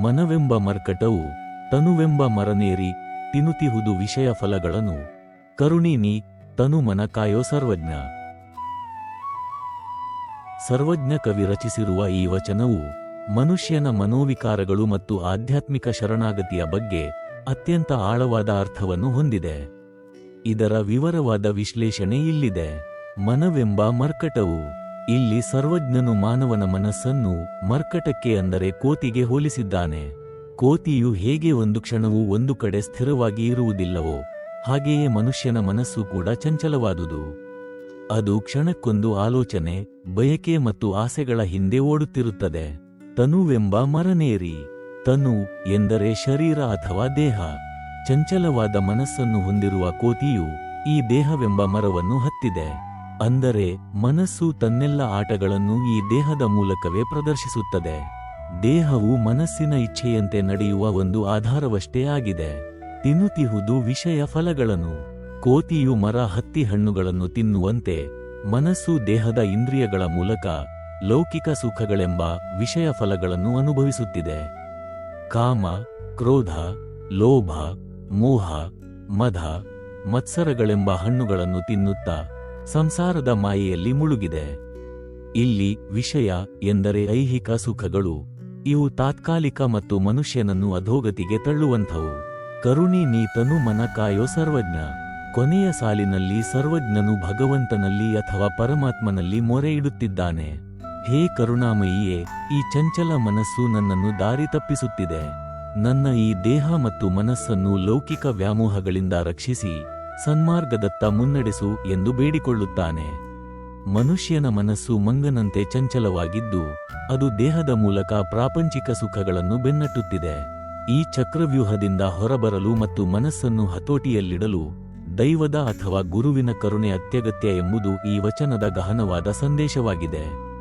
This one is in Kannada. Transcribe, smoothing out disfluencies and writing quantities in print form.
ಮನವೆಂಬ ಮರ್ಕಟವು ತನುವೆಂಬ ಮರನೇರಿ ತಿನ್ನುತ್ತಿಹುದು ವಿಷಯ ಫಲಗಳನ್ನು ಕರುಣೀನಿ ತನು ಮನ ಕಾಯೋ ಸರ್ವಜ್ಞ. ಸರ್ವಜ್ಞ ಕವಿ ರಚಿಸಿರುವ ಈ ವಚನವು ಮನುಷ್ಯನ ಮನೋವಿಕಾರಗಳು ಮತ್ತು ಆಧ್ಯಾತ್ಮಿಕ ಶರಣಾಗತಿಯ ಬಗ್ಗೆ ಅತ್ಯಂತ ಆಳವಾದ ಅರ್ಥವನ್ನು ಹೊಂದಿದೆ. ಇದರ ವಿವರವಾದ ವಿಶ್ಲೇಷಣೆ ಇಲ್ಲಿದೆ. ಮನವೆಂಬ ಮರ್ಕಟವು. ಇಲ್ಲಿ ಸರ್ವಜ್ಞನು ಮಾನವನ ಮನಸ್ಸನ್ನು ಮರ್ಕಟಕ್ಕೆ ಅಂದರೆ ಕೋತಿಗೆ ಹೋಲಿಸಿದ್ದಾನೆ. ಕೋತಿಯು ಹೇಗೆ ಒಂದು ಕ್ಷಣವೂ ಒಂದು ಕಡೆ ಸ್ಥಿರವಾಗಿ ಇರುವುದಿಲ್ಲವೋ ಹಾಗೆಯೇ ಮನುಷ್ಯನ ಮನಸ್ಸು ಕೂಡ ಚಂಚಲವಾದುದು. ಅದು ಕ್ಷಣಕ್ಕೊಂದು ಆಲೋಚನೆ, ಬಯಕೆ ಮತ್ತು ಆಸೆಗಳ ಹಿಂದೆ ಓಡುತ್ತಿರುತ್ತದೆ. ತನುವೆಂಬ ಮರನೇರಿ. ತನು ಎಂದರೆ ಶರೀರ ಅಥವಾ ದೇಹ. ಚಂಚಲವಾದ ಮನಸ್ಸನ್ನು ಹೊಂದಿರುವ ಕೋತಿಯು ಈ ದೇಹವೆಂಬ ಮರವನ್ನು ಹತ್ತಿದೆ. ಅಂದರೆ ಮನಸ್ಸು ತನ್ನೆಲ್ಲ ಆಟಗಳನ್ನು ಈ ದೇಹದ ಮೂಲಕವೇ ಪ್ರದರ್ಶಿಸುತ್ತದೆ. ದೇಹವು ಮನಸ್ಸಿನ ಇಚ್ಛೆಯಂತೆ ನಡೆಯುವ ಒಂದು ಆಧಾರವಷ್ಟೇ ಆಗಿದೆ. ತಿನ್ನುತ್ತಿಹುದು ವಿಷಯ ಫಲಗಳನ್ನು. ಕೋತಿಯು ಮರ ಹತ್ತಿ ಹಣ್ಣುಗಳನ್ನು ತಿನ್ನುವಂತೆ ಮನಸ್ಸು ದೇಹದ ಇಂದ್ರಿಯಗಳ ಮೂಲಕ ಲೌಕಿಕ ಸುಖಗಳೆಂಬ ವಿಷಯ ಫಲಗಳನ್ನು ಅನುಭವಿಸುತ್ತಿದೆ. ಕಾಮ, ಕ್ರೋಧ, ಲೋಭ, ಮೋಹ, ಮದ, ಮತ್ಸರಗಳೆಂಬ ಹಣ್ಣುಗಳನ್ನು ತಿನ್ನುತ್ತಾ ಸಂಸಾರದ ಮಾಯೆಯಲ್ಲಿ ಮುಳುಗಿದೆ. ಇಲ್ಲಿ ವಿಷಯ ಎಂದರೆ ಐಹಿಕ ಸುಖಗಳು. ಇವು ತಾತ್ಕಾಲಿಕ ಮತ್ತು ಮನುಷ್ಯನನ್ನು ಅಧೋಗತಿಗೆ ತಳ್ಳುವಂಥವು. ಕರುಣಿ ನೀ ತನು ಮನ ಕಾಯೋ ಸರ್ವಜ್ಞ. ಕೊನೆಯ ಸಾಲಿನಲ್ಲಿ ಸರ್ವಜ್ಞನು ಭಗವಂತನಲ್ಲಿ ಅಥವಾ ಪರಮಾತ್ಮನಲ್ಲಿ ಮೊರೆ ಇಡುತ್ತಿದ್ದಾನೆ. ಹೇ ಕರುಣಾಮಯಿಯೇ, ಈ ಚಂಚಲ ಮನಸ್ಸು ನನ್ನನ್ನು ದಾರಿ ತಪ್ಪಿಸುತ್ತಿದೆ. ನನ್ನ ಈ ದೇಹ ಮತ್ತು ಮನಸ್ಸನ್ನು ಲೌಕಿಕ ವ್ಯಾಮೋಹಗಳಿಂದ ರಕ್ಷಿಸಿ ಸನ್ಮಾರ್ಗದತ್ತ ಮುನ್ನಡೆಸು ಎಂದು ಬೇಡಿಕೊಳ್ಳುತ್ತಾನೆ. ಮನುಷ್ಯನ ಮನಸ್ಸು ಮಂಗನಂತೆ ಚಂಚಲವಾಗಿದ್ದು ಅದು ದೇಹದ ಮೂಲಕ ಪ್ರಾಪಂಚಿಕ ಸುಖಗಳನ್ನು ಬೆನ್ನಟ್ಟುತ್ತಿದೆ. ಈ ಚಕ್ರವ್ಯೂಹದಿಂದ ಹೊರಬರಲು ಮತ್ತು ಮನಸ್ಸನ್ನು ಹತೋಟಿಯಲ್ಲಿಡಲು ದೈವದ ಅಥವಾ ಗುರುವಿನ ಕರುಣೆ ಅತ್ಯಗತ್ಯ ಎಂಬುದು ಈ ವಚನದ ಗಹನವಾದ ಸಂದೇಶವಾಗಿದೆ.